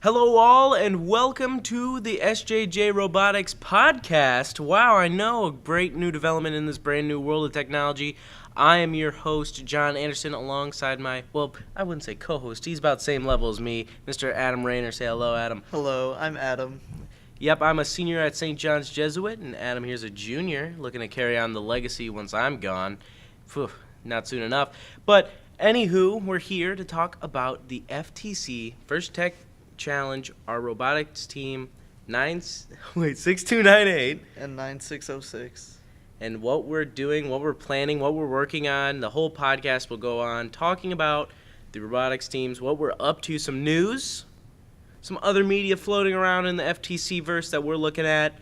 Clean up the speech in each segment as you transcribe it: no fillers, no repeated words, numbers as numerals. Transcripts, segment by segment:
Hello all and welcome to the SJJ Robotics podcast. Wow, I know, a great new development in this brand new world of technology. I am your host, John Anderson, alongside my, I wouldn't say co-host, he's about the same level as me, Mr. Adam Rayner. Say hello, Adam. Hello, I'm Adam. Yep, I'm a senior at St. John's Jesuit, and Adam here's a junior, looking to carry on the legacy once I'm gone. Phew, not soon enough. But anywho, we're here to talk about the FTC First Tech Challenge, our robotics team 6298 and 9606. And what we're doing, what we're planning, what we're working on. The whole podcast will go on talking about the robotics teams, what we're up to, some news, some other media floating around in the FTC verse that we're looking at,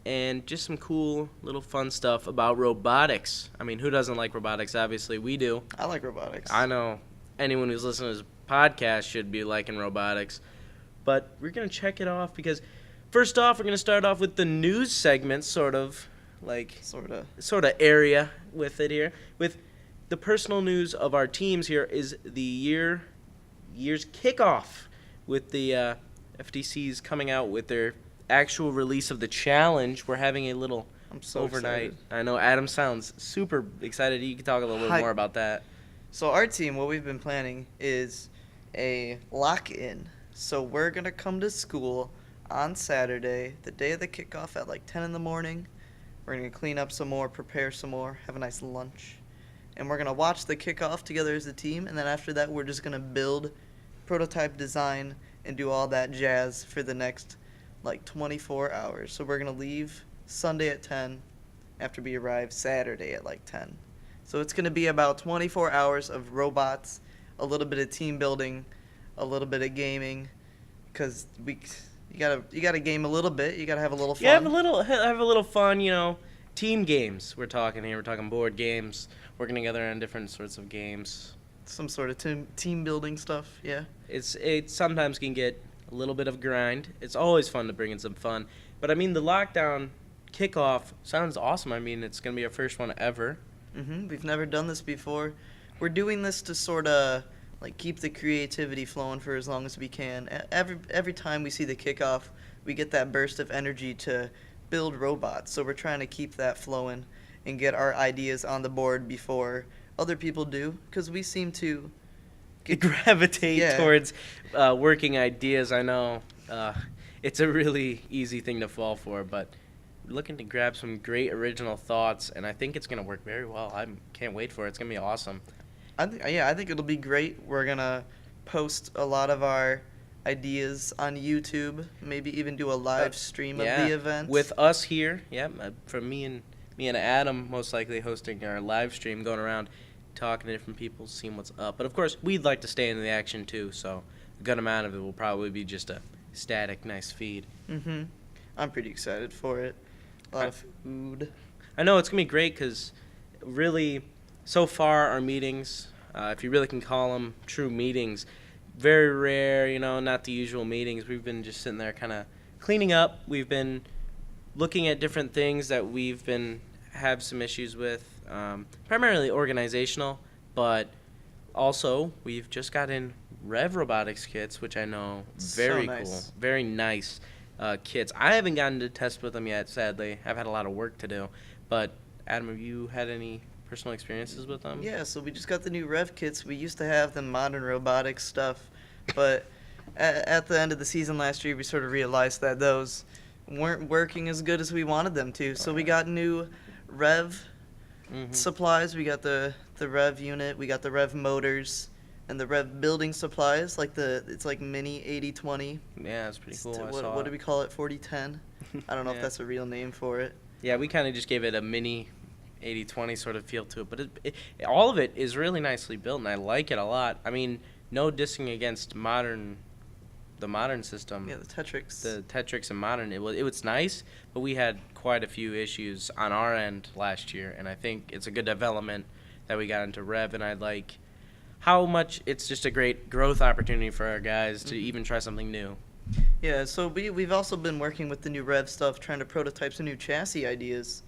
and just some cool little fun stuff about robotics. I mean, who doesn't like robotics? Obviously, we do. I like robotics. I know anyone who's listening to this podcast should be liking robotics. But we're going to check it off because, first off, we're going to start off with the news segment, sort of area with it here. With the personal news of our teams here is the year's kickoff with the FTCs coming out with their actual release of the challenge. We're having a little overnight. Excited. I know Adam sounds super excited. You can talk a little bit more about that. So our team, what we've been planning is a lock-in. So we're going to come to school on Saturday, the day of the kickoff at like 10 in the morning. We're going to clean up some more, prepare some more, have a nice lunch. And we're going to watch the kickoff together as a team. And then after that, we're just going to build, prototype design, and do all that jazz for the next like 24 hours. So we're going to leave Sunday at 10 after we arrive Saturday at like 10. So it's going to be about 24 hours of robots, a little bit of team building, a little bit of gaming, because you gotta game a little bit. You gotta have a little fun. Yeah, have a little fun. You know, team games. We're talking here. We're talking board games, working together on different sorts of games. Some sort of team building stuff. Yeah. It sometimes can get a little bit of grind. It's always fun to bring in some fun. But I mean, the lockdown kickoff sounds awesome. I mean, it's gonna be our first one ever. We've never done this before. We're doing this to sort of like keep the creativity flowing for as long as we can. Every time we see the kickoff, we get that burst of energy to build robots. So we're trying to keep that flowing and get our ideas on the board before other people do, because we seem to gravitate towards working ideas. I know it's a really easy thing to fall for, but we're looking to grab some great original thoughts, and I think it's going to work very well. I can't wait for it. It's going to be awesome. I think it'll be great. We're going to post a lot of our ideas on YouTube, maybe even do a live stream of the event. With us here, from me and Adam most likely hosting our live stream, going around talking to different people, seeing what's up. But of course, we'd like to stay in the action too, so a good amount of it will probably be just a static, nice feed. I'm pretty excited for it. A lot of food. I know it's going to be great because really, so far our meetings, if you really can call them true meetings, very rare, not the usual meetings. We've been just sitting there kind of cleaning up. We've been looking at different things that have some issues with, primarily organizational, but also we've just got in Rev Robotics kits, which I know very cool, very nice kits. I haven't gotten to test with them yet, sadly. I've had a lot of work to do. But Adam, have you had any personal experiences with them? Yeah, so we just got the new Rev kits. We used to have the modern robotics stuff, but at the end of the season last year, we sort of realized that those weren't working as good as we wanted them to. So we got new Rev supplies. We got the Rev unit. We got the Rev motors and the Rev building supplies. It's like mini 8020. Yeah, it's pretty cool. What do we call it? 4010. I don't know if that's a real name for it. Yeah, we kind of just gave it a mini 80-20 sort of feel to it, but all of it is really nicely built, and I like it a lot. I mean, no dissing against the modern system. Yeah, the Tetrix. The Tetrix and modern, it was nice, but we had quite a few issues on our end last year, and I think it's a good development that we got into Rev, and I like how much it's just a great growth opportunity for our guys to even try something new. Yeah, so we've also been working with the new Rev stuff, trying to prototype some new chassis ideas.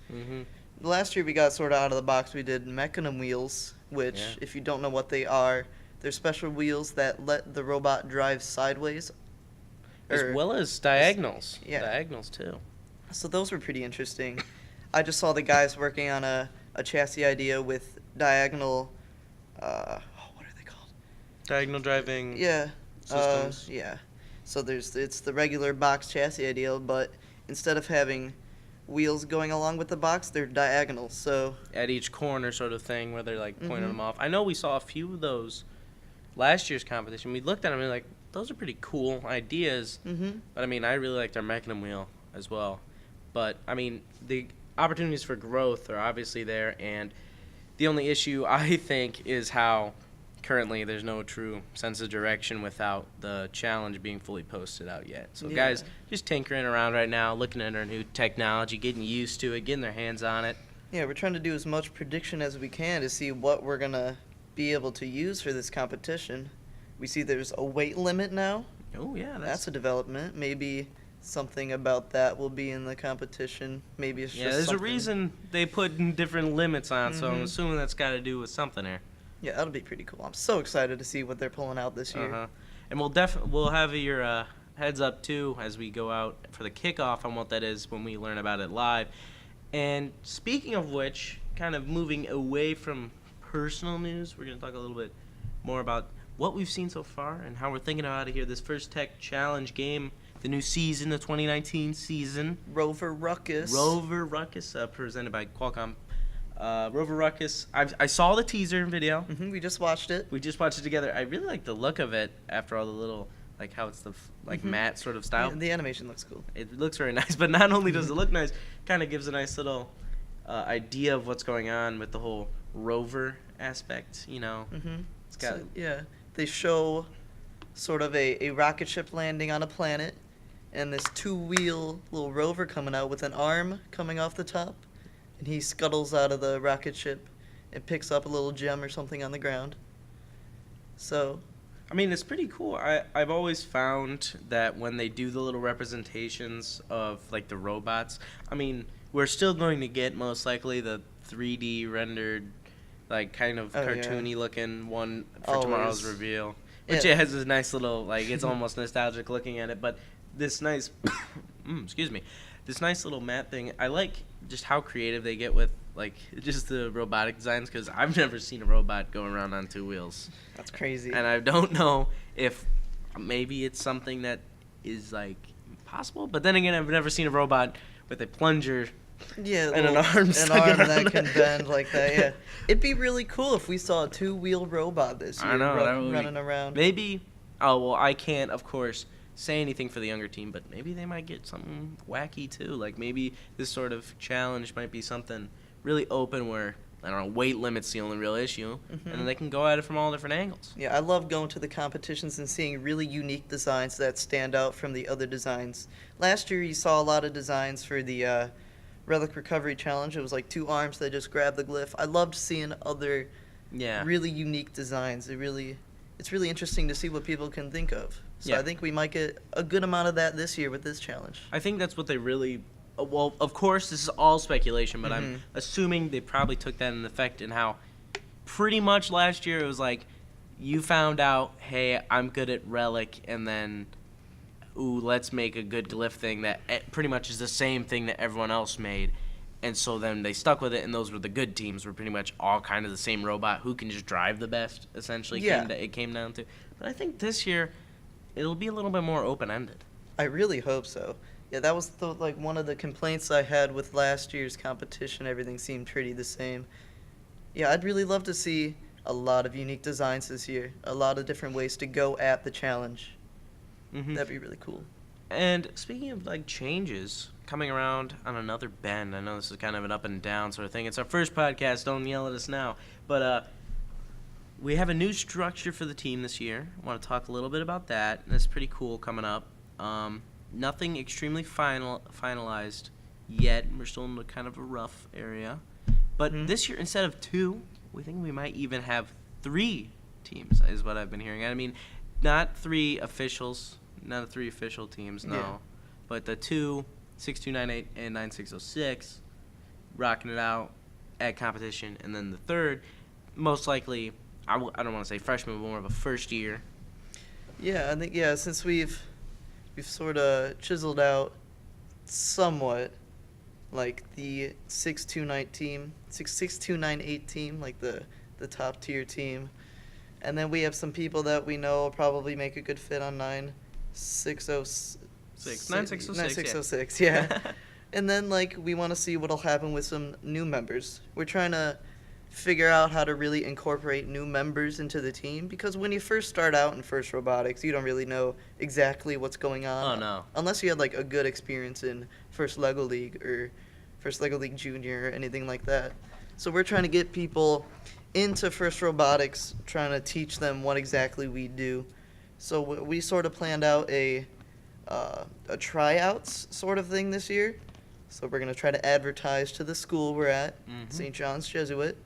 Last year we got sort of out of the box. We did mechanism wheels, which, if you don't know what they are, they're special wheels that let the robot drive sideways As well as diagonals. Yeah. Diagonals, too. So those were pretty interesting. I just saw the guys working on a chassis idea with diagonal, what are they called? Diagonal driving Yeah. systems. Yeah. So it's the regular box chassis idea, but instead of having wheels going along with the box, they're diagonal. So At each corner sort of thing where they're like pointing Mhm. them off. I know we saw a few of those last year's competition. We looked at them and we were like, those are pretty cool ideas. Mhm. But I mean, I really liked our Mechanism wheel as well. But I mean, the opportunities for growth are obviously there, and the only issue I think is how currently there's no true sense of direction without the challenge being fully posted out yet. So Yeah. guys just tinkering around right now, looking at our new technology, getting used to it, getting their hands on it. Yeah, we're trying to do as much prediction as we can to see what we're gonna be able to use for this competition. We see there's a weight limit now. Oh yeah, That's a development. Maybe something about that will be in the competition. Maybe it's yeah. just There's something. a reason they put different limits on, so I'm Mhm. assuming that's got to do with something there. Yeah, that'll be pretty cool. I'm so excited to see what they're pulling out this year. Uh-huh. And we'll have your heads up too as we go out for the kickoff on what that is when we learn about it live. And speaking of which, kind of moving away from personal news, we're going to talk a little bit more about what we've seen so far and how we're thinking about it here. This first Tech Challenge game, the new season, the 2019 season. Rover Ruckus. Rover Ruckus, presented by Qualcomm. Rover Ruckus, I saw the teaser video. We just watched it. We just watched it together. I really like the look of it after all the little, like how it's the matte sort of style. Yeah, the animation looks cool. It looks very nice, but not only does it look nice, kind of gives a nice little idea of what's going on with the whole rover aspect, you know. It's got Yeah, they show sort of a rocket ship landing on a planet, and this two-wheel little rover coming out with an arm coming off the top, and he scuttles out of the rocket ship and picks up a little gem or something on the ground. So, I mean, it's pretty cool. I've always found that when they do the little representations of, like, the robots, I mean, we're still going to get, most likely, the 3D rendered, like, kind of cartoony looking one for Always. tomorrow's reveal. Which Yeah. it has this nice little, like, it's almost nostalgic looking at it. But this nice, excuse me, this nice little matte thing, I like just how creative they get with, like, just the robotic designs, because I've never seen a robot go around on two wheels. that's crazy. And I don't know if maybe it's something that is, like, possible. But then again, I've never seen a robot with a plunger Yeah, and an arm an stuck arm out that of can it. bend like that. Yeah, it'd be really cool if we saw a two-wheel robot this year I know, that would be- running around. Maybe, oh, well, I can't, of course, say anything for the younger team, but maybe they might get something wacky, too. Like, maybe this sort of challenge might be something really open where, I don't know, weight limit's the only real issue, and then they can go at it from all different angles. Yeah, I love going to the competitions and seeing really unique designs that stand out from the other designs. Last year, you saw a lot of designs for the Relic Recovery Challenge. It was like two arms that just grab the glyph. I loved seeing other Yeah. really unique designs. It's really interesting to see what people can think of. So Yeah. I think we might get a good amount of that this year with this challenge. I think that's what they really. Well, of course, this is all speculation, but I'm assuming they probably took that in effect in how pretty much last year it was like you found out, hey, I'm good at Relic, and then, ooh, let's make a good glyph thing that pretty much is the same thing that everyone else made. And so then they stuck with it, and those were the good teams, were pretty much all kind of the same robot who can just drive the best, essentially, Yeah. it came down to. But I think this year it'll be a little bit more open-ended. I really hope so. Yeah, that was one of the complaints I had with last year's competition. Everything seemed pretty the same. Yeah, I'd really love to see a lot of unique designs this year. A lot of different ways to go at the challenge. Mm-hmm. That'd be really cool. And speaking of, like, changes, coming around on another bend, I know this is kind of an up and down sort of thing. It's our first podcast, don't yell at us now. But we have a new structure for the team this year. I want to talk a little bit about that. That's pretty cool coming up. Nothing extremely finalized yet. We're still in kind of a rough area. But this year, instead of 2, we think we might even have 3 teams, is what I've been hearing. I mean, not 3 officials, not 3 official teams, no. Yeah. But the 2, 6298 and 9606, rocking it out at competition. And then the 3rd, most likely, I don't want to say freshman, but more of a first year. Yeah, I think, since we've we've sort of chiseled out somewhat like the 6298 team, like the top tier team. And then we have some people that we know will probably make a good fit on 9606, yeah. And then, like, we want to see what'll happen with some new members. We're trying to figure out how to really incorporate new members into the team, because when you first start out in First Robotics, you don't really know exactly what's going on. Oh, no. Unless you had, like, a good experience in First Lego League or First Lego League Junior or anything like that. So we're trying to get people into First Robotics, trying to teach them what exactly we do. So we sort of planned out a tryouts sort of thing this year. So we're going to try to advertise to the school we're at, St. John's Jesuit,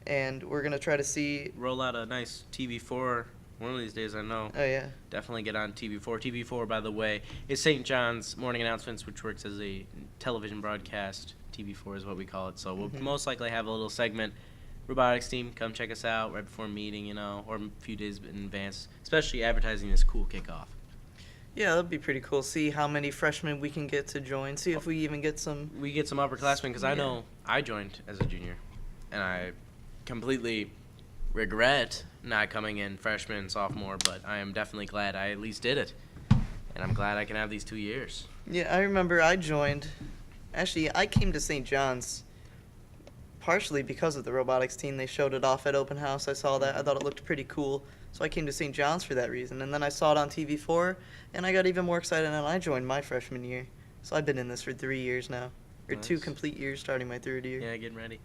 and we're going to try to see... Roll out a nice TV4 one of these days, I know. Oh, yeah. Definitely get on TV4. TV4, by the way, is St. John's Morning Announcements, which works as a television broadcast. TV4 is what we call it. So we'll most likely have a little segment. Robotics team, come check us out right before a meeting, or a few days in advance, especially advertising this cool kickoff. Yeah, that'd be pretty cool. See how many freshmen we can get to join. See if we even get some... We get some upperclassmen, because I know I joined as a junior, and I completely regret not coming in freshman and sophomore, but I am definitely glad I at least did it, and I'm glad I can have these 2 years. Yeah, I remember I joined... Actually, I came to St. John's partially because of the robotics team. They showed it off at open house. I saw that. I thought it looked pretty cool. So I came to St. John's for that reason. And then I saw it on TV4, and I got even more excited, and I joined my freshman year. So I've been in this for 3 years now. Or Nice. 2 complete years, starting my 3rd year. Yeah, getting ready.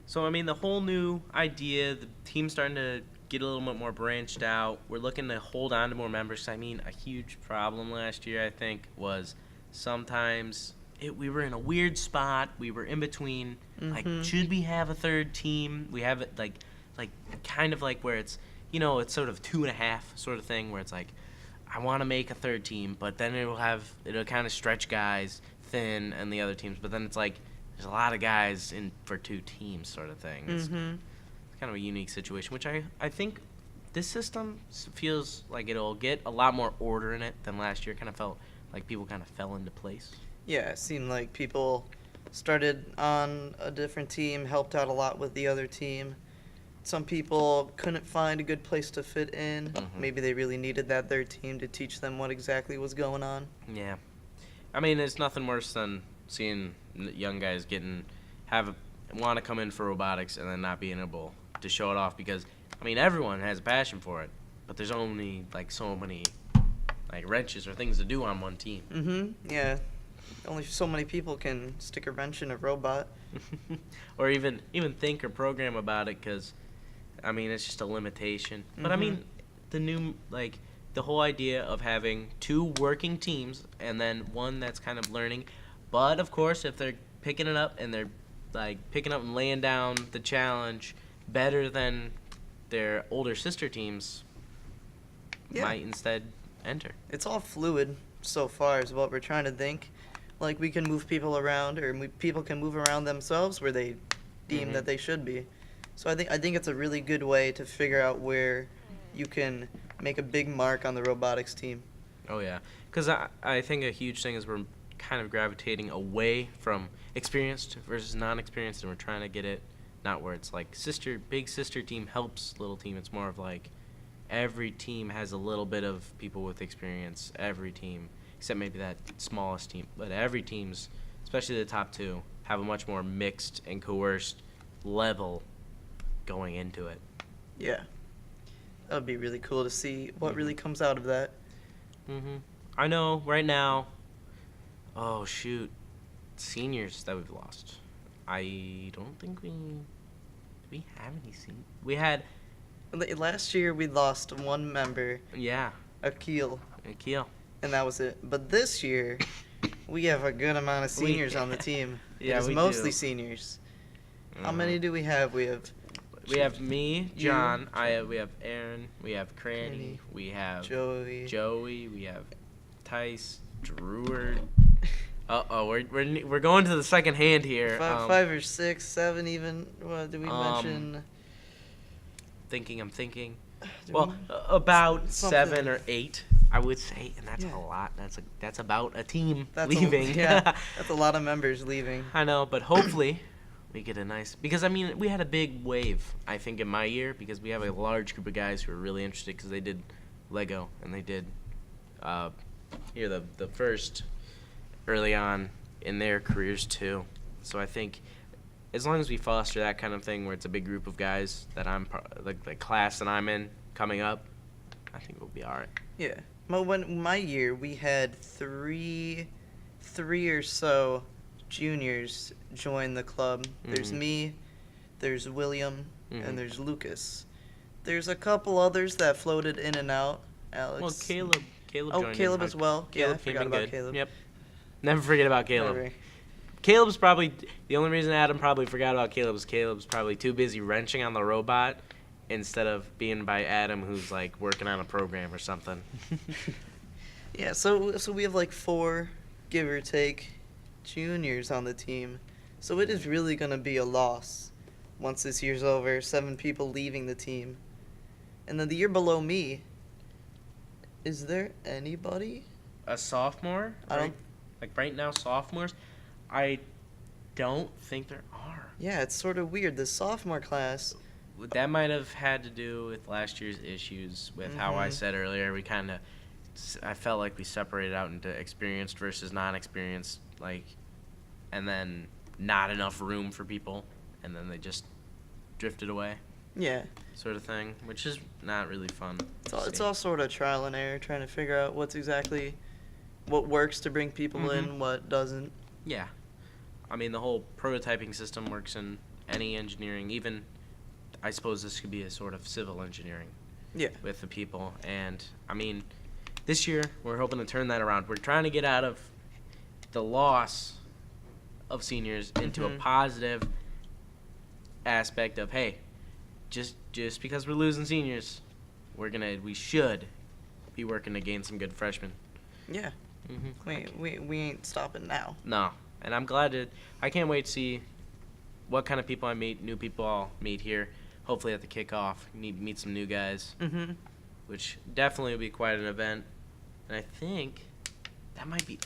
So, I mean, the whole new idea, the team's starting to get a little bit more branched out. We're looking to hold on to more members. I mean, a huge problem last year, I think, was sometimes we were in a weird spot. We were in between. Like, should we have a third team? We have it, like kind of like where it's, it's sort of 2.5 sort of thing, where it's like, I want to make a third team, but then it'll kind of stretch guys thin and the other teams. But then it's like, there's a lot of guys in for 2 teams sort of thing. It's kind of a unique situation, which I think this system feels like it'll get a lot more order in it than last year. Kind of felt like people kind of fell into place. Yeah, it seemed like people started on a different team, helped out a lot with the other team. Some people couldn't find a good place to fit in. Maybe they really needed that third team to teach them what exactly was going on. Yeah. I mean, it's nothing worse than seeing young guys want to come in for robotics and then not being able to show it off, because, I mean, everyone has a passion for it, but there's only, so many, wrenches or things to do on one team. Yeah. Only so many people can stick a wrench in a robot. Or even think or program about it, because, I mean, it's just a limitation. But, I mean, the whole idea of having 2 working teams and then one that's kind of learning. But, of course, if they're picking it up and they're, picking up and laying down the challenge better than their older sister teams, might instead enter. It's all fluid so far is what we're trying to think. Like, we can move people around, or people can move around themselves where they deem that they should be. So I think it's a really good way to figure out where you can make a big mark on the robotics team. Oh, yeah. Because I think a huge thing is we're kind of gravitating away from experienced versus non-experienced, and we're trying to get it not where it's like big sister team helps little team. It's more of like every team has a little bit of people with experience. Every team, except maybe that smallest team, but every team's, especially the top 2, have a much more mixed and coerced level going into it. Yeah. That would be really cool to see what really comes out of that. I know right now, oh shoot, seniors that we've lost. I don't think do we have any seniors? We had... Last year we lost 1 member. Yeah. Akil. And that was it. But this year, we have a good amount of seniors on the team. Yeah, it's we mostly do. Seniors. How many do we have? We have me, John. We have Aaron. We have Cranny. We have Joey. We have Tice, Dreward. We're going to the second hand here. 5 or 6, 7 even. What did we mention? I'm thinking. Well, about something. 7 or 8 I would say, and that's Yeah. a lot. That's about a team That's leaving. Yeah, that's a lot of members leaving. I know, but hopefully we get a nice, because I mean we had a big wave I think in my year, because we have a large group of guys who are really interested because they did Lego and they did the first early on in their careers too. So I think as long as we foster that kind of thing where it's a big group of guys that I'm like the class that I'm in coming up, I think we'll be all right. Yeah. Well, when my year, we had three or so juniors join the club. There's Mhm. me, there's William, Mhm. and there's Lucas. There's a couple others that floated in and out. Alex. Well, Caleb Oh, joined Caleb in. as well. Caleb Yeah, I came forgot in about good. Caleb. Yep. Never forget about Caleb. Never. Caleb's probably the only reason Adam probably forgot about Caleb is Caleb's probably too busy wrenching on the robot instead of being by Adam, who's like working on a program or something. Yeah, so we have like 4, give or take, juniors on the team. So it is really going to be a loss once this year's over. 7 people leaving the team. And then the year below me, is there anybody? A sophomore? I don't. Like right now, sophomores? I don't think there are. Yeah, it's sort of weird. The sophomore class. That might have had to do with last year's issues with how I Mhm. said earlier. I felt like we separated out into experienced versus non-experienced, like, and then not enough room for people, and then they just drifted away, Yeah, sort of thing, which is not really fun. it's all sort of trial and error, trying to figure out what works to bring people Mhm. in, what doesn't. Yeah. I mean, the whole prototyping system works in any engineering, even I suppose this could be a sort of civil engineering Yeah. with the people. And, I mean, this year we're hoping to turn that around. We're trying to get out of the loss of seniors into a Mhm. positive aspect of, hey, just because we're losing seniors, we should be working to gain some good freshmen. Yeah. Mm-hmm. We ain't stopping now. No, and I can't wait to see what kind of people I meet, new people I'll meet here. Hopefully at the kickoff, meet some new guys, Mm-hmm. which definitely will be quite an event. And I think that might be,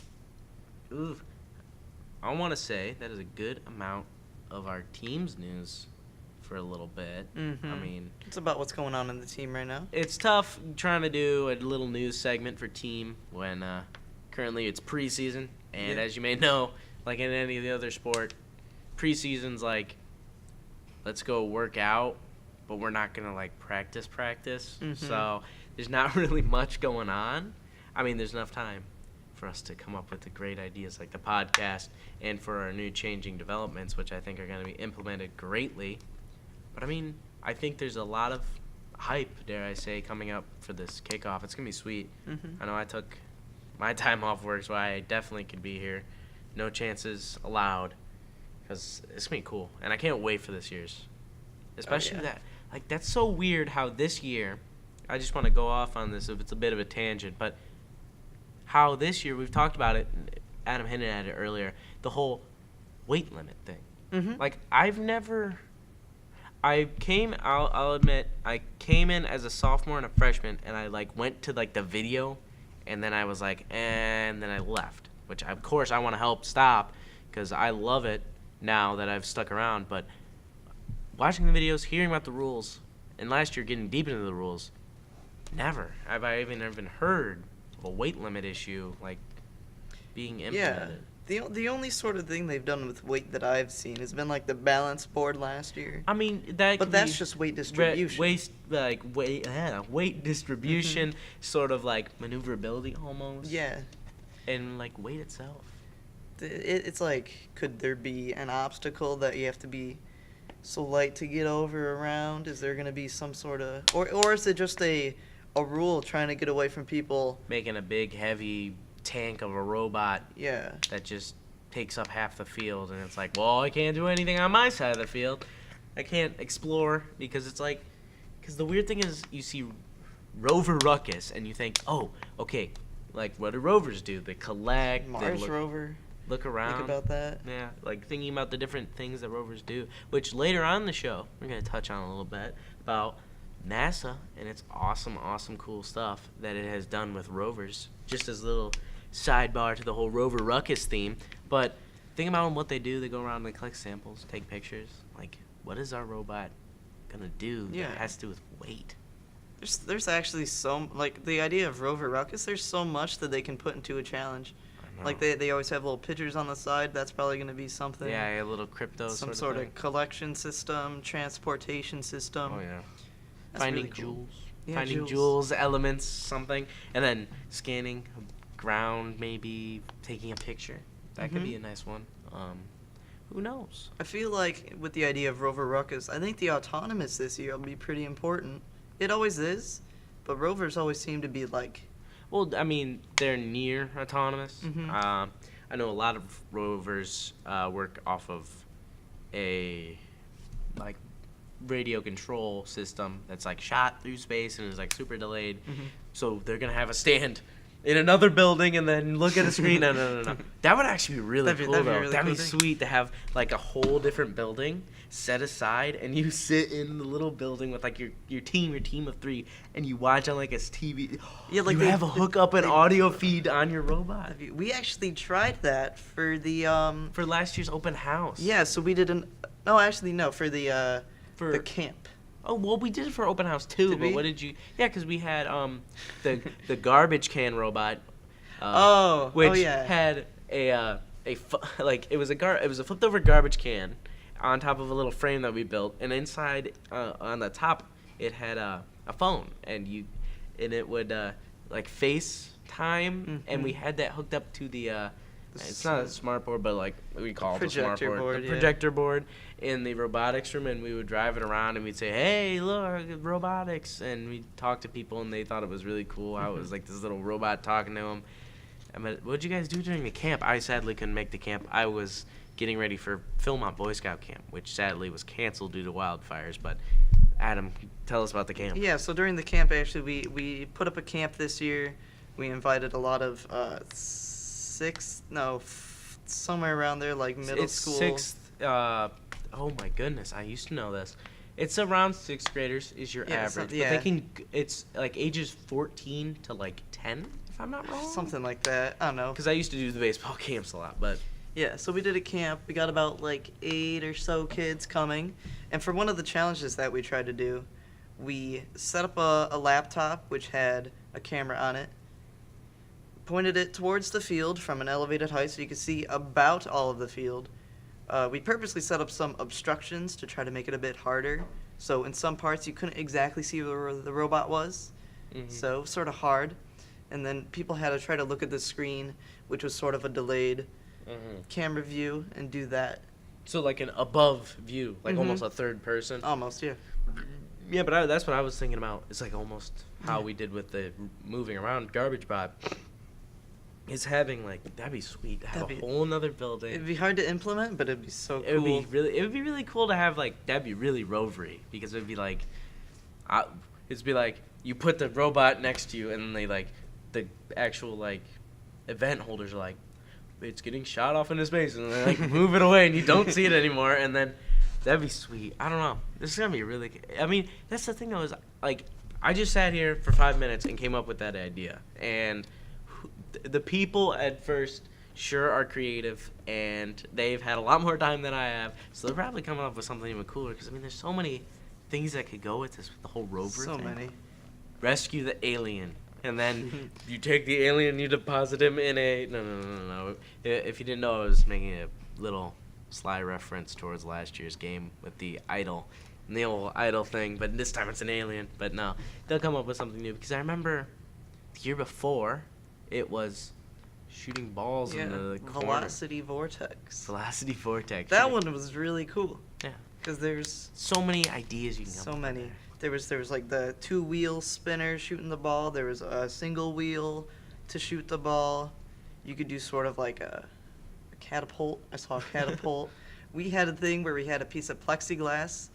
I want to say that is a good amount of our team's news for a little bit. Mm-hmm. I mean, It's about what's going on in the team right now. it's tough trying to do a little news segment for team when currently it's preseason, and Yeah. as you may know, like in any of the other sport, preseason's like, let's go work out, but we're not gonna like practice. Mhm. So there's not really much going on. I mean, there's enough time for us to come up with the great ideas like the podcast and for our new changing developments, which I think are going to be implemented greatly. But I mean, I think there's a lot of hype, dare I say, coming up for this kickoff. It's going to be sweet. Mm-hmm. I know I took my time off work, so I definitely could be here. No chances allowed, because it's going to be cool. And I can't wait for this year's. Especially yeah. that's so weird how this year, I just want to go off on this if it's a bit of a tangent, but how this year, we've talked about it, Adam hinted at it earlier, the whole weight limit thing. Mm-hmm. Like, I'll admit, I came in as a sophomore and a freshman, and I, like, went to, like, the video, and then I was like, and then I left, which, of course, I want to help stop, because I love it now that I've stuck around, but watching the videos, hearing about the rules, and last year getting deep into the rules, never have I even heard of a weight limit issue, like, being implemented. The only sort of thing they've done with weight that I've seen has been like the balance board last year. I mean, But that's just weight distribution. Weight distribution, sort of like maneuverability almost. Yeah. And like weight itself. It's like, could there be an obstacle that you have to be so light to get over around? Is there going to be some sort of... Or is it just a rule trying to get away from people? Making a big, heavy tank of a robot Yeah. that just takes up half the field, and it's like, well, I can't do anything on my side of the field. I can't explore because it's like... Because the weird thing is you see Rover Ruckus, and you think, oh, okay, like, what do rovers do? They collect, Mars rover. look around. Think about that. Yeah, like thinking about the different things that rovers do, which later on in the show we're going to touch on a little bit about NASA and its awesome, cool stuff that it has done with rovers. Just as a little sidebar to the whole rover ruckus theme. But think about what they do. They go around and they collect samples, take pictures. Like, what is our robot gonna do Yeah. that has to do with weight? There's actually like the idea of rover ruckus. There's so much that they can put into a challenge. I know. Like they always have little pictures on the side. That's probably gonna be something. Yeah, a little crypto Some sort of thing. collection system, transportation system. Oh yeah. That's Finding really cool. jewels. Yeah, Finding jewels, elements, something, and then scanning ground, maybe taking a picture. That could be a nice one. Who knows? I feel like with the idea of rover ruckus, I think the autonomous this year will be pretty important. It always is, but rovers always seem to be like. Well, I mean, they're near autonomous. Mhm. I know a lot of rovers work off of a like radio control system that's like shot through space and is like super delayed. So they're gonna have a stand in another building and then look at a screen. No. That would actually be really cool though. really That'd cool be thing. sweet to have like a whole different building set aside and you sit in the little building with like your team of 3 and you watch on like a TV. Yeah, like you have a hookup and audio feed on your robot. We actually tried that for the For last year's open house. Yeah, so we did for the camp. Oh, well, we did it for open house too, Did but we? what did you? Yeah, because we had the garbage can robot. Oh, which yeah. had it was a flipped over garbage can on top of a little frame that we built, and inside on the top it had a phone, and it would like FaceTime, and we had that hooked up to the. It's not a smart board, but like we call it a smart Projector board. board, The yeah. projector board in the robotics room, and we would drive it around, and we'd say, "Hey, look, robotics!" And we'd talk to people, and they thought it was really cool. How it was like this little robot talking to them. I mean, what'd you guys do during the camp? I sadly couldn't make the camp. I was getting ready for Philmont Boy Scout camp, which sadly was canceled due to wildfires. But Adam, tell us about the camp. Yeah, so during the camp, actually, we put up a camp this year. We invited a lot of somewhere around there, like middle It's school. Sixth. Oh my goodness, I used to know this. It's around 6th graders is your Yeah, average, yeah. but it's like ages 14 to like 10, if I'm not wrong. Something like that. I don't know. Because I used to do the baseball camps a lot, but Yeah, so we did a camp. We got about like 8 or so kids coming. And for one of the challenges that we tried to do, we set up a laptop which had a camera on it, pointed it towards the field from an elevated height so you could see about all of the field. We purposely set up some obstructions to try to make it a bit harder. So in some parts you couldn't exactly see where the robot was. So sort of hard. And then people had to try to look at the screen, which was sort of a delayed camera view, and do that. so like an above view, like almost a third person. Almost, yeah. Yeah, but that's what I was thinking about. It's like almost how we did with the moving around garbage bot. Is having like that'd be sweet to have That'd a be- whole nother building. It'd be hard to implement, but it'd be so It would cool. be really cool to have like that'd be really rovery because it'd be like, you put the robot next to you and then they like the actual like event holders are like, it's getting shot off into space and they like move it away and you don't see it anymore and then that'd be sweet. I don't know. This is gonna be really. I mean that's the thing though is like I just sat here for 5 minutes and came up with that idea and the people at first sure are creative and they've had a lot more time than I have, so they're probably coming up with something even cooler because I mean there's so many things that could go with this with the whole rover So thing. many. Rescue the alien and then you take the alien, you deposit him in a no. If you didn't know, I was making a little sly reference towards last year's game with the idol and the old idol thing, but this time it's an alien. But no, they'll come up with something new because I remember the year before it was shooting balls Yeah, into the corner. Velocity Vortex. Velocity Vortex. That one was really cool. Yeah. Because there's So many ideas you can come so up with many. There was like the 2-wheel spinner shooting the ball. There was a single wheel to shoot the ball. You could do sort of like a catapult. I saw a catapult. We had a thing where we had a piece of plexiglass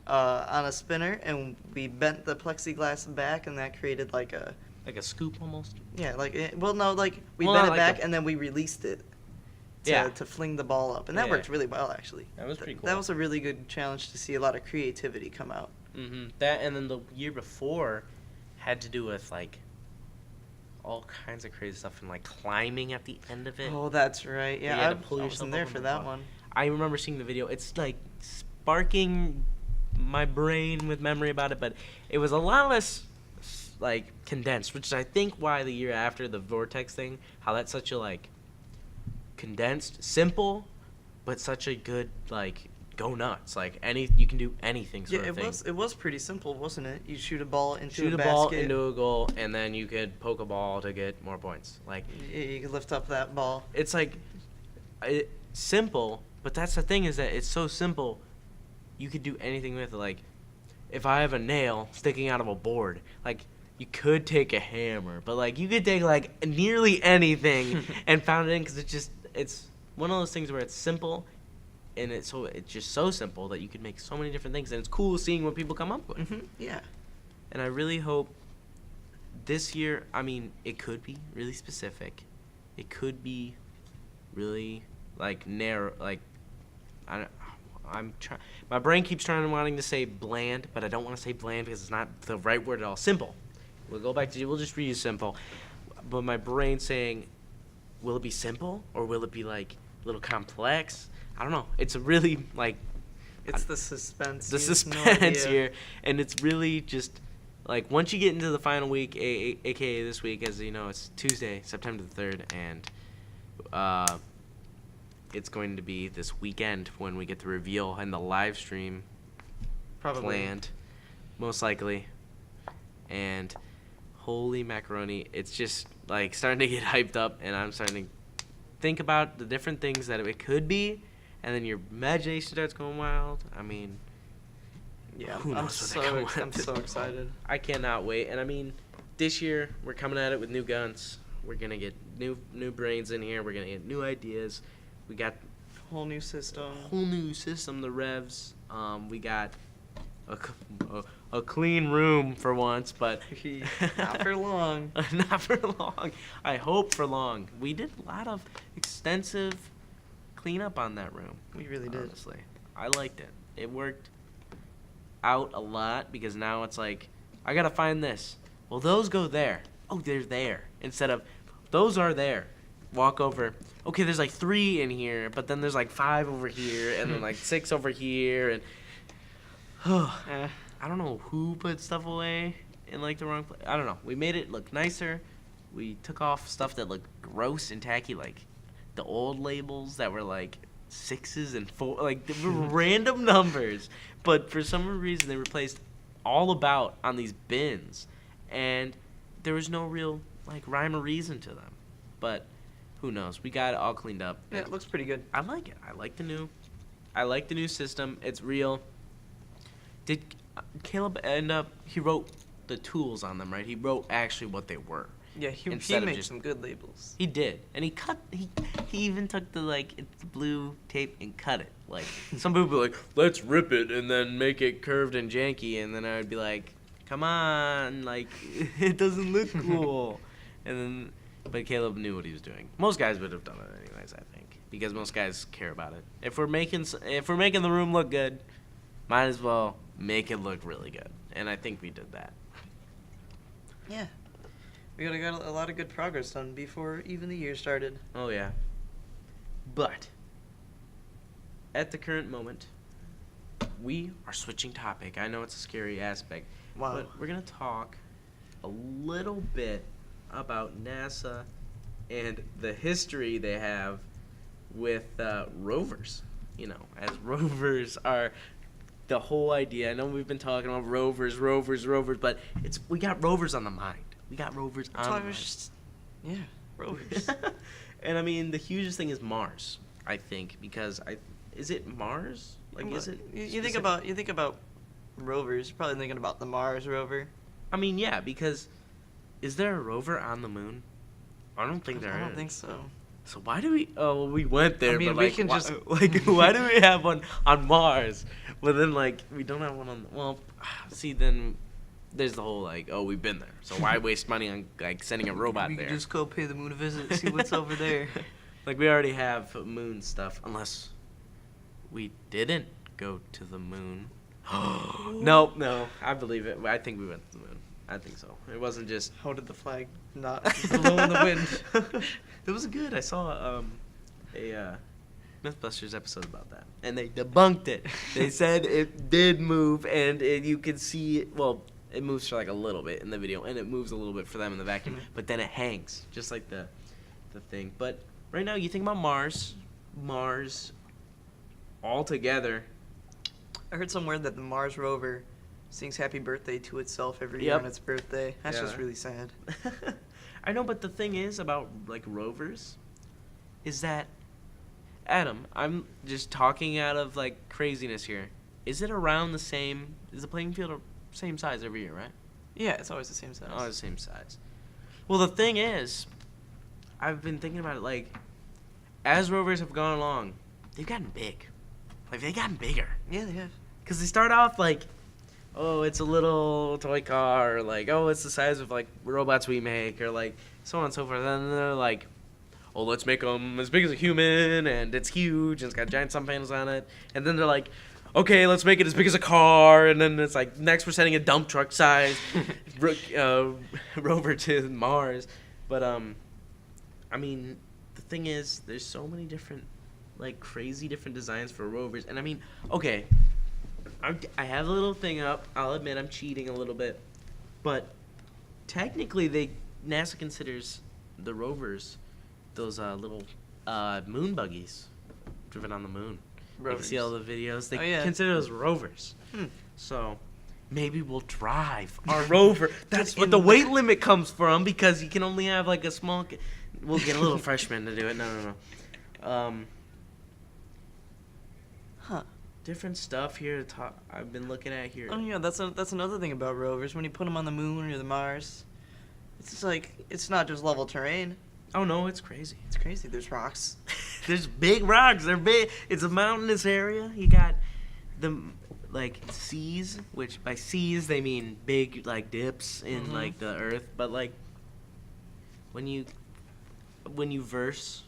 on a spinner, and we bent the plexiglass back, and that created like a Like a scoop almost. yeah, like we Well, bent not it like back, a- and then we released it. Yeah. To fling the ball up, and that Yeah. worked really well actually. That was pretty cool. That was a really good challenge to see a lot of creativity come out. That, and then the year before had to do with like all kinds of crazy stuff and like climbing at the end of it. Oh, that's right. You had Yeah, to pull I yourself wasn't there up on for the that wall. one. I remember seeing the video. It's like sparking my brain with memory about it, but it was a lot less like condensed, which is I think why the year after the vortex thing, how that's such a like condensed, simple, but such a good like go nuts. Like you can do anything sort Yeah, of thing. it was pretty simple, wasn't it? You shoot a ball into Shoot a a basket. ball into a goal, and then you could poke a ball to get more points. Like You could lift up that ball. it's like simple, but that's the thing is that it's so simple. You could do anything with it. Like if I have a nail sticking out of a board, like you could take a hammer, but like you could take like nearly anything and pound it in because it's one of those things where it's simple, and it's just so simple that you could make so many different things, and it's cool seeing what people come up with. Yeah. And I really hope this year, I mean, it could be really specific. It could be really like narrow, like I'm trying. My brain keeps wanting to say bland, but I don't want to say bland because it's not the right word at all. Simple. We'll just reuse simple. But my brain's saying, will it be simple or will it be like a little complex? I don't know. It's a really like It's the suspense. the You have no suspense idea. here, and it's really just like once you get into the final week, aka this week, as you know, it's Tuesday, September the 3rd, and it's going to be this weekend when we get the reveal and the live stream Probably. planned, most likely. And holy macaroni, it's just like starting to get hyped up, and I'm starting to think about the different things that it could be, and then your imagination starts going wild. I mean, Yeah, who I'm knows what they come up with. so excited. I cannot wait. And I mean, this year we're coming at it with new guns. We're gonna get new brains in here. We're gonna get new ideas. We got Whole new system. a whole new system, the revs. We got a clean room for once, but Not for long. not for long. I hope for long. We did a lot of extensive cleanup on that room. We really did. Honestly, I liked it. It worked out a lot because now it's like I gotta find this. Well, those go there. Oh, they're there. Instead of those are there. Walk over. Okay, there's like 3 in here, but then there's like 5 over here, and then like 6 over here, and I don't know who put stuff away in like the wrong place. I don't know. We made it look nicer. We took off stuff that looked gross and tacky, like the old labels that were like 6s and 4, like they were random numbers. But for some reason, they replaced all about on these bins, and there was no real like rhyme or reason to them. But who knows? We got it all cleaned up. Yeah, it looks pretty good. I like it. I like the new system. It's real. Did Caleb end up? He wrote the tools on them, right? He wrote actually what they were. Yeah, he Instead of made just- some good labels. He did, and he even took the like it's the blue tape and cut it. Like some people are like, let's rip it and then make it curved and janky, and then I would be like, come on, like it doesn't look cool. And then, but Caleb knew what he was doing. Most guys would have done it anyways, I think, because most guys care about it. If we're making the room look good, might as well make it look really good, and I think we did that. Yeah. We got a lot of good progress done before even the year started. Oh yeah. But at the current moment, we are switching topic. I know it's a scary aspect, Wow. but we're gonna talk a little bit about NASA and the history they have with rovers. You know, as rovers are the whole idea. I know we've been talking about rovers, but we got rovers on the mind. We got rovers on the mind. Yeah, rovers. And I mean, the hugest thing is Mars, I think, because is it Mars? Like, is it? You think about rovers? You're probably thinking about the Mars rover. I mean, yeah, because is there a rover on the moon? I don't think there is. I don't think so. So why do we? Oh, well, we went there. I mean, but we like, can why, just- like, why do we have one on Mars? But then, like, we don't have one on. Well, see, then there's the whole like, oh, we've been there, so why waste money on like sending a robot we there? can just go pay the moon a visit, see what's over there. Like, we already have moon stuff, unless we didn't go to the moon. Nope, no, I believe it. I think we went to the moon. I think so. It wasn't just. How did the flag not blow in the wind? It was good. I saw a Mythbusters episode about that, and they debunked it. They said it did move, and you could see it. Well, it moves for like a little bit in the video, and it moves a little bit for them in the vacuum, but then it hangs, just like the thing. But right now, you think about Mars altogether. I heard somewhere that the Mars rover sings happy birthday to itself every year on its birthday. That's just really sad. I know, but the thing is about like rovers is that, Adam, I'm just talking out of like craziness here. Is it around the same, is the playing field same size every year, right? Yeah, it's always the same size. Always the same size. Well, the thing is, I've been thinking about it, like, as rovers have gone along, they've gotten big. Like, they've gotten bigger. Yeah, they have. Because they start off like, oh, it's a little toy car, or like, oh, it's the size of like robots we make, or like so on and so forth. Then they're like, oh, let's make them as big as a human, and it's huge, and it's got giant sun panels on it. And then they're like, okay, let's make it as big as a car. And then it's like, next we're sending a dump truck size rover to Mars. But I mean, the thing is, there's so many different, like, crazy different designs for rovers. And I mean, okay, I have a little thing up. I'll admit I'm cheating a little bit. But technically, NASA considers the rovers those little moon buggies driven on the moon. You can see all the videos. They consider those rovers. So maybe we'll drive our rover. That's what the weight limit comes from, because you can only have like a small. We'll get a little freshman to do it. No. Different stuff here. I've been looking at here. Oh yeah, that's another thing about rovers. When you put them on the moon or the Mars, it's like it's not just level terrain. Oh no, it's crazy. It's crazy. There's rocks. There's big rocks. They're big. It's a mountainous area. You got the like seas, which by seas they mean big like dips in like the earth. But like when you verse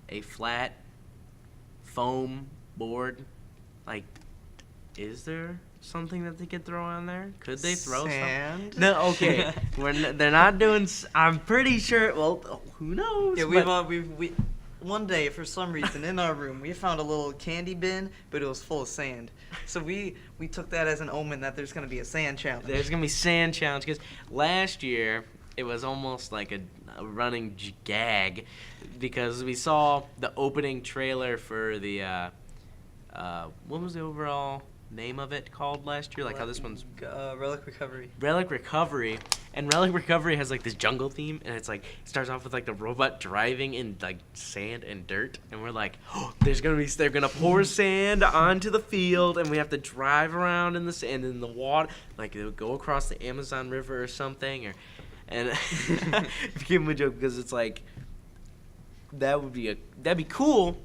a flat foam board, like, is there something that they could throw on there? Could they throw sand? Something? No, okay. They're not doing. I'm pretty sure. Well, who knows? Yeah, we one day for some reason in our room we found a little candy bin, but it was full of sand. So we took that as an omen that there's gonna be a sand challenge. There's gonna be sand challenge, because last year it was almost like a running gag, because we saw the opening trailer for the what was the overall name of it called last year? Like how this one's Relic Recovery. Relic Recovery, and Relic Recovery has like this jungle theme, and it's like it starts off with like the robot driving in like sand and dirt, and we're like, oh, they're gonna pour sand onto the field, and we have to drive around in the sand in the water, like it would go across the Amazon River or something, and it became a joke because it's like that'd be cool.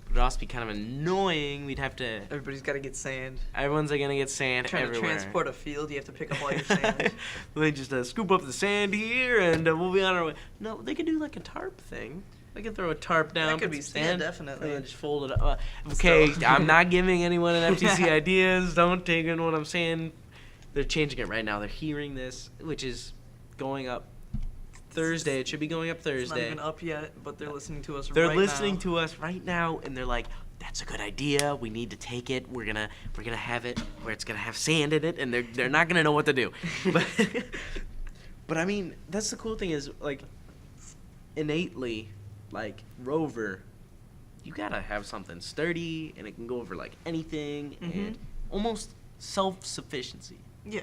It would also be kind of annoying. We'd have to. Everybody's got to get sand. Everyone's gonna get sand everywhere. Trying to transport a field, you have to pick up all your sand. They just scoop up the sand here, and we'll be on our way. No, they could do like a tarp thing. They could throw a tarp down. That could be sand, definitely. And then just fold it up. Okay, I'm not giving anyone an FTC ideas. Don't take in what I'm saying. They're changing it right now. They're hearing this, which is going up Thursday. It should be going up Thursday. It's not even up yet, but they're listening to us right now. They're listening to us right now, and they're like, that's a good idea. We need to take it. We're gonna have it where it's gonna have sand in it, and they're not gonna know what to do. But I mean, that's the cool thing is, like, innately, like, rover, you gotta have something sturdy, and it can go over like anything, and almost self-sufficiency. Yeah.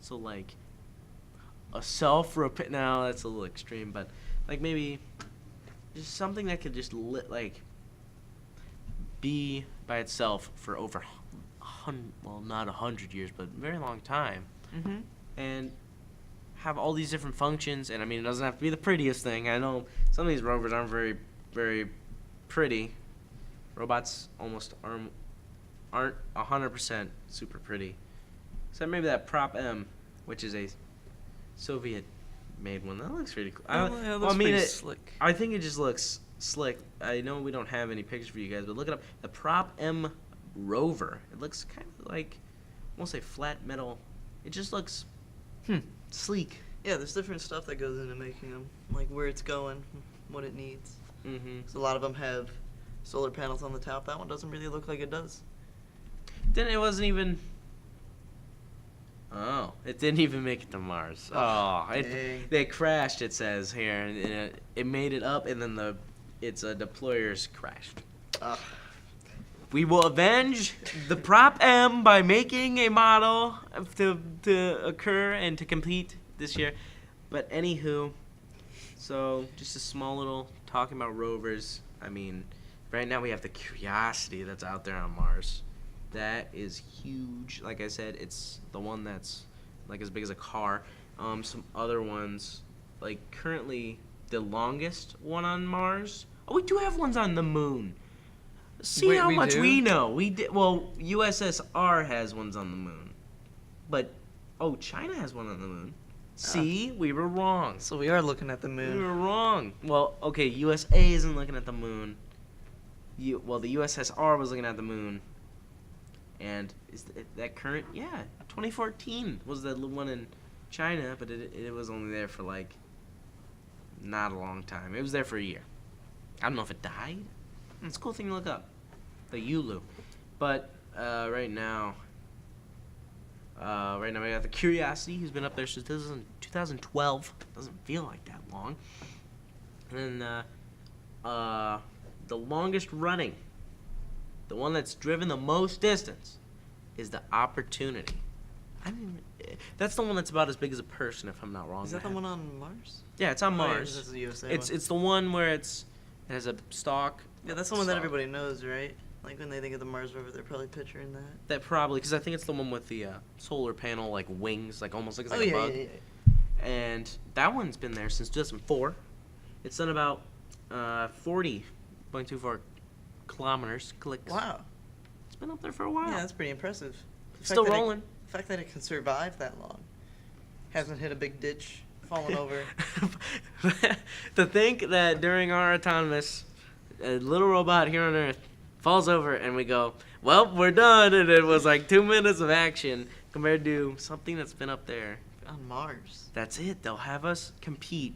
So like a self-repair. Now that's a little extreme, but like maybe just something that could just be by itself for over not 100 years, but a very long time, and have all these different functions. And I mean, it doesn't have to be the prettiest thing. I know some of these rovers aren't very, very pretty. Robots almost aren't 100% super pretty, except maybe that Prop M, which is a Soviet-made one. That looks really cool. Yeah, looks pretty slick. I think it just looks slick. I know we don't have any pictures for you guys, but look it up. The Prop M rover. It looks kind of like, I won't say flat metal. It just looks sleek. Yeah, there's different stuff that goes into making them, like where it's going, what it needs. Mm-hmm. So a lot of them have solar panels on the top. That one doesn't really look like it does. Then it wasn't even. Oh, it didn't even make it to Mars. Oh, they crashed. It says here, and it made it up, and then its deployers crashed. We will avenge the Prop M by making a model to occur and to complete this year. But anywho, so just a small little talking about rovers. I mean, right now we have the Curiosity that's out there on Mars. That is huge. Like I said, it's the one that's like as big as a car. Some other ones, like currently the longest one on Mars. Oh, we do have ones on the moon. See Wait, how we much do? we know. We did. Well, USSR has ones on the moon, but China has one on the moon. See, we were wrong. So we are looking at the We moon. were wrong. Well, okay, USA isn't looking at the moon. The USSR was looking at the moon. And is that current? Yeah, 2014 was the one in China, but it was only there for like not a long time. It was there for a year. I don't know if it died. It's a cool thing to look up. The Yulu. But right now we got the Curiosity, who's been up there since 2012. Doesn't feel like that long. And then the longest running, the one that's driven the most distance, is the Opportunity. That's the one that's about as big as a person, if I'm not wrong. Is that the one on Mars? Yeah, it's on Oh, yeah, Mars. this is the USA It's one. it's the one where it has a stalk. Yeah, that's the one that everybody knows, right? Like when they think of the Mars rover, they're probably picturing that. That probably, because I think it's the one with the solar panel, like wings, like almost looks like Oh a yeah, bug. yeah. And that one's been there since 2004. It's done about 40.24 kilometers. Clicks. Wow. It's been up there for a while. Yeah, that's pretty impressive. The Still fact that rolling. The fact that it can survive that long, hasn't hit a big ditch, fallen over. To think that during our autonomous, a little robot here on Earth falls over and we go, well, we're done, and it was like 2 minutes of action compared to something that's been up there. On Mars. That's it. They'll have us compete.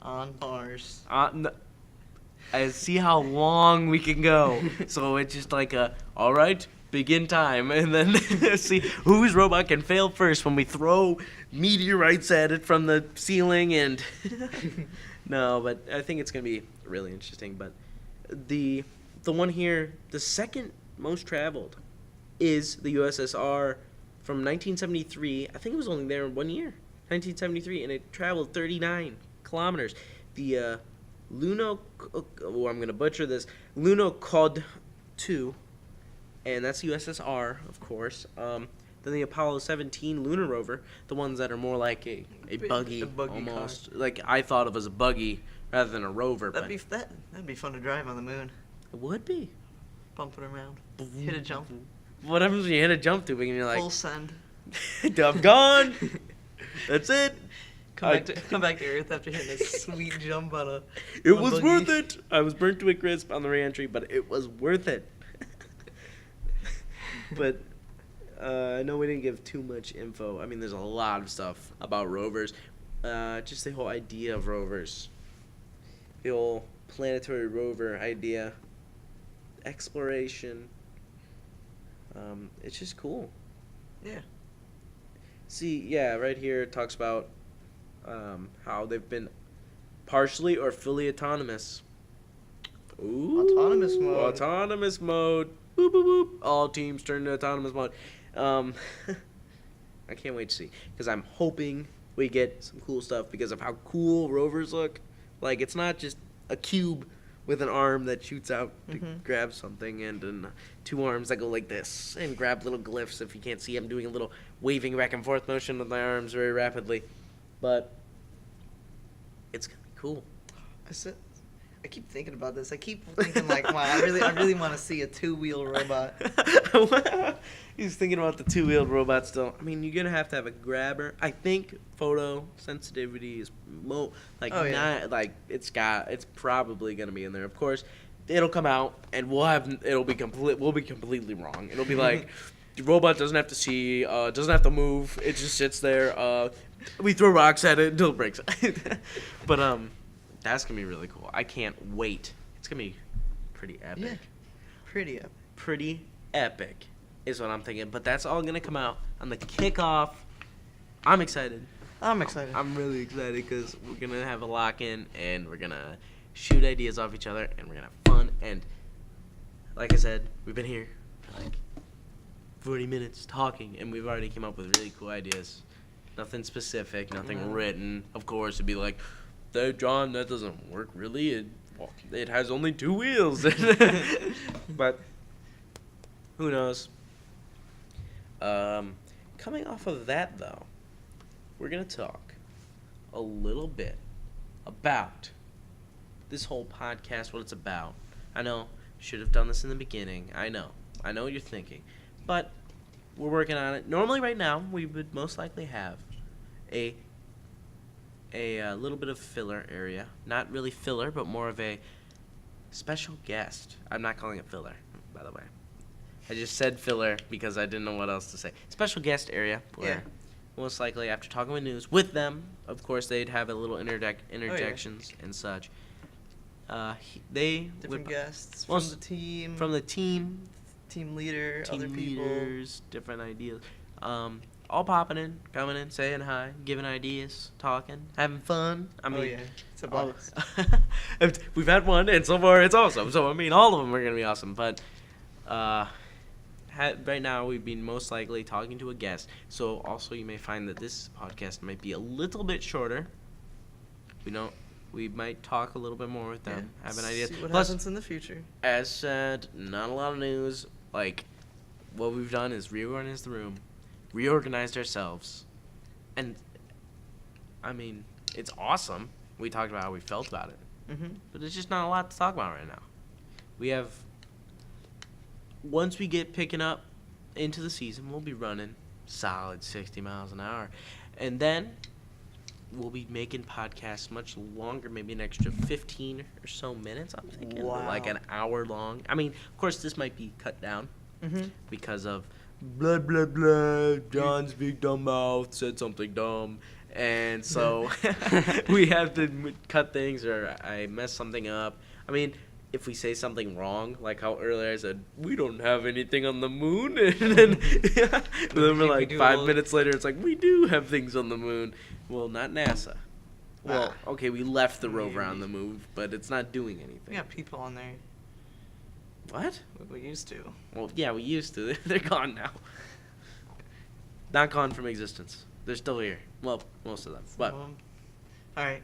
On Mars. I see how long we can go. So it's just like all right, begin time, and then see whose robot can fail first when we throw meteorites at it from the ceiling. And no, but I think it's gonna be really interesting. But the one here, the second most traveled, is the USSR from 1973. I think it was only there 1 year, 1973, and it traveled 39 kilometers. The I'm going to butcher this, Lunokhod 2, and that's USSR, of course. Then the Apollo 17 lunar rover, the ones that are more like a buggy, almost. Car. Like I thought of as a buggy rather than a rover. That'd be fun to drive on the moon. It would be. Bump it around. Hit a jump. What happens when you hit a jump tube and you're like, Full send. I'm gone. That's it. Come back to Earth after hitting a sweet jump on a. It on a was buggy. worth it. I was burnt to a crisp on the reentry, but it was worth it. But I know we didn't give too much info. I mean, there's a lot of stuff about rovers. Just the whole idea of rovers. The whole planetary rover idea. Exploration. It's just cool. Yeah. See, yeah, right here it talks about how they've been partially or fully autonomous. Ooh, Autonomous mode. Autonomous mode. Boop, boop, boop. All teams turn to autonomous mode. I can't wait to see, because I'm hoping we get some cool stuff because of how cool rovers look. Like, it's not just a cube with an arm that shoots out to grab something, and two arms that go like this and grab little glyphs. If you can't see, I'm doing a little waving back and forth motion with my arms very rapidly. But it's going to be cool. I keep thinking about this. I keep thinking like, wow, I really want to see a two-wheel robot. He's thinking about the two-wheeled robot still. I mean, you're gonna have to have a grabber. I think photo sensitivity is it's probably gonna be in there. Of course, it'll come out and we'll be completely wrong. It'll be like the robot doesn't have to see, doesn't have to move. It just sits there. We throw rocks at it until it breaks. But that's gonna be really cool. I can't wait. It's gonna be pretty epic. Yeah. Pretty epic. Pretty epic is what I'm thinking. But that's all gonna come out on the kickoff. I'm excited. I'm excited. I'm really excited because we're gonna have a lock-in and we're gonna shoot ideas off each other and we're gonna have fun. And like I said, we've been here for like 40 minutes talking and we've already came up with really cool ideas. Nothing specific, nothing written. Of course, it'd be like, John, that doesn't work really. It has only 2 wheels. But who knows? Coming off of that though, we're going to talk a little bit about this whole podcast, what it's about. I know, should have done this in the beginning. I know what you're thinking. But we're working on it. Normally right now, we would most likely have a little bit of filler area. Not really filler, but more of a special guest. I'm not calling it filler, by the way. I just said filler because I didn't know what else to say. Special guest area where most likely after talking with news with them, of course, they'd have a little interjections and such. Different guests from the team. From the team. Team leader, other people. Leaders, different ideas. All popping in, coming in, saying hi, giving ideas, talking, having fun. I mean, it's a blast. We've had one, and so far it's awesome. So, I mean, all of them are going to be awesome. But right now, we've been most likely talking to a guest. So, also, you may find that this podcast might be a little bit shorter. We might talk a little bit more with them, have an idea. See what happens in the future. As said, not a lot of news. Like, what we've done is reorganized the room, reorganized ourselves, and, I mean, it's awesome. We talked about how we felt about it, but there's just not a lot to talk about right now. We have, once we get picking up into the season, we'll be running solid 60 miles an hour, and then we'll be making podcasts much longer, maybe an extra 15 or so minutes, I'm thinking. Wow. Like an hour long. I mean, of course, this might be cut down because of blah, blah, blah, John's big dumb mouth said something dumb. And so we have to cut things or I mess something up. I mean, if we say something wrong, like how earlier I said, we don't have anything on the moon. And then we're like 5 minutes later, it's like, we do have things on the moon. Well, not NASA. Well, okay, we left the rover on the moon, but it's not doing anything. We got people on there. What? We used to. Well, yeah, we used to. They're gone now. Not gone from existence. They're still here. Well, most of them. But all right.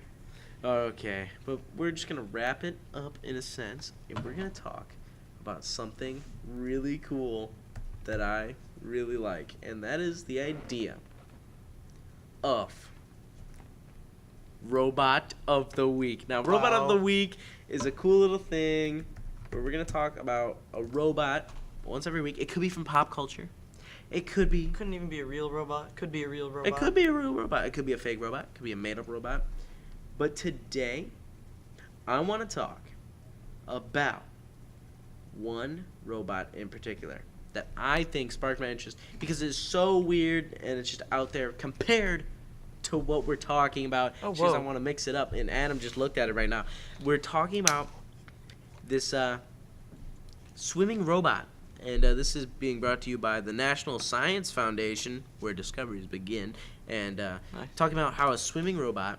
Okay, but we're just going to wrap it up in a sense, and we're going to talk about something really cool that I really like, and that is the idea of Robot of the Week. Now, Robot of the Week is a cool little thing where we're going to talk about a robot once every week. It could be from pop culture. It could be... Couldn't even be a real robot. Could be a real robot. It could be a real robot. It could be a fake robot. It could be a made-up robot. But today, I want to talk about one robot in particular that I think sparked my interest because it's so weird and it's just out there compared to what we're talking about. Oh, because I want to mix it up, and Adam just looked at it right now. We're talking about this swimming robot, and this is being brought to you by the National Science Foundation, where discoveries begin, and talking about how a swimming robot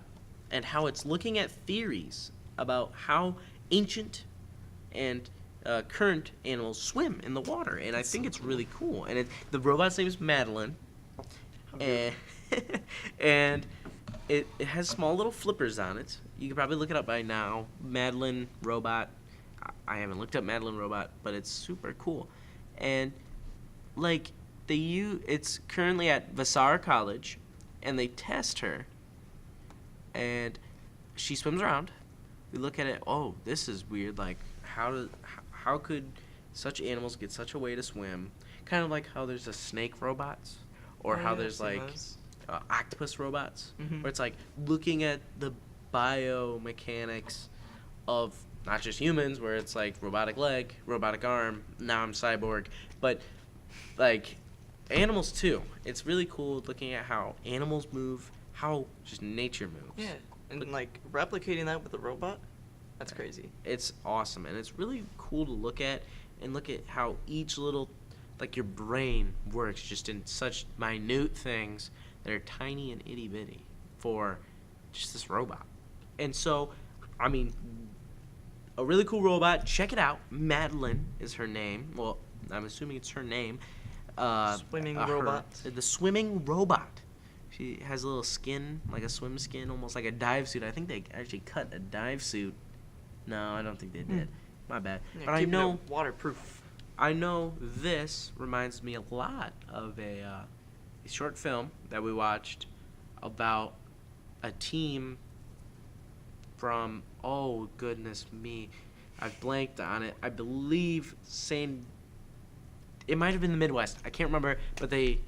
and how it's looking at theories about how ancient and current animals swim in the water, and I think it's really cool. And the robot's name is Madeline, and it has small little flippers on it. You can probably look it up by now. Madeline robot. I haven't looked up Madeline robot, but it's super cool. And like it's currently at Vassar College, and they test her. And she swims around. We look at it. Oh, this is weird. Like, how could such animals get such a way to swim? Kind of like how there's a snake robots, or how there's like octopus robots, where it's like looking at the biomechanics of not just humans, where it's like robotic leg, robotic arm, now I'm cyborg, but like animals too. It's really cool looking at how animals move, how just nature moves. Yeah, and like replicating that with a robot, that's crazy. It's awesome, and it's really cool to look at how each little, like, your brain works just in such minute things that are tiny and itty bitty for just this robot. And so, I mean, a really cool robot. Check it out. Madeline is her name. Well, I'm assuming it's her name. Swimming robot. The swimming robot. She has a little skin, like a swim skin, almost like a dive suit. I think they actually cut a dive suit. No, I don't think they did. My bad. Yeah, but I know it waterproof. I know this reminds me a lot of a short film that we watched about a team from, oh goodness me, I've blanked on it. I believe it might have been the Midwest. I can't remember, but they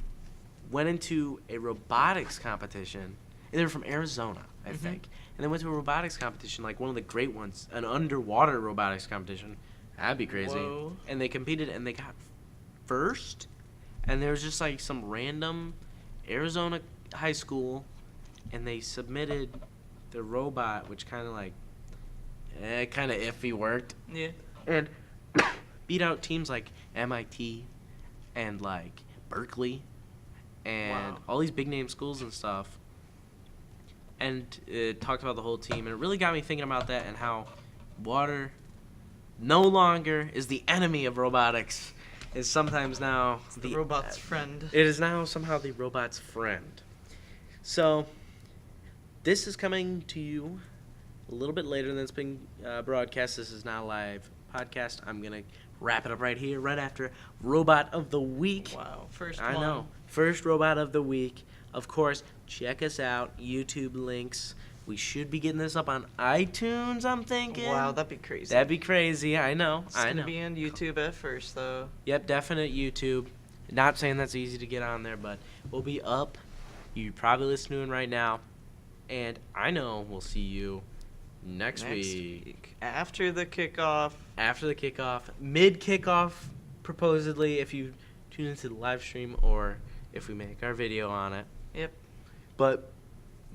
went into a robotics competition. They were from Arizona, I think. And they went to a robotics competition, like one of the great ones, an underwater robotics competition. That'd be crazy. Whoa. And they competed, and they got first. And there was just like some random Arizona high school, and they submitted the robot, which kind of like, kind of iffy worked. Yeah. And beat out teams like MIT and like Berkeley and all these big name schools and stuff. And it talked about the whole team, and it really got me thinking about that and how water no longer is the enemy of robotics. Is sometimes now the robot's friend. It is now somehow the robot's friend. So this is coming to you a little bit later than it's been broadcast. This is now a live podcast. I'm going to wrap it up right here, right after Robot of the Week. Wow, first I one. know. First Robot of the Week. Of course, check us out. YouTube links. We should be getting this up on iTunes, I'm thinking. Wow, that'd be crazy. That'd be crazy. I know. It's going to be on YouTube at first, though. Yep, definite YouTube. Not saying that's easy to get on there, but we'll be up. You're probably listening right now. And I know we'll see you next week. After the kickoff. After the kickoff. Mid-kickoff, proposedly, if you tune into the live stream or if we make our video on it. Yep. But,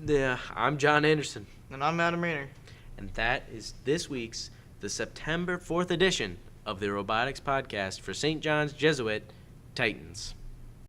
yeah, I'm John Anderson. And I'm Adam Rayner. And that is this week's, the September 4th edition of the Robotics Podcast for St. John's Jesuit Titans.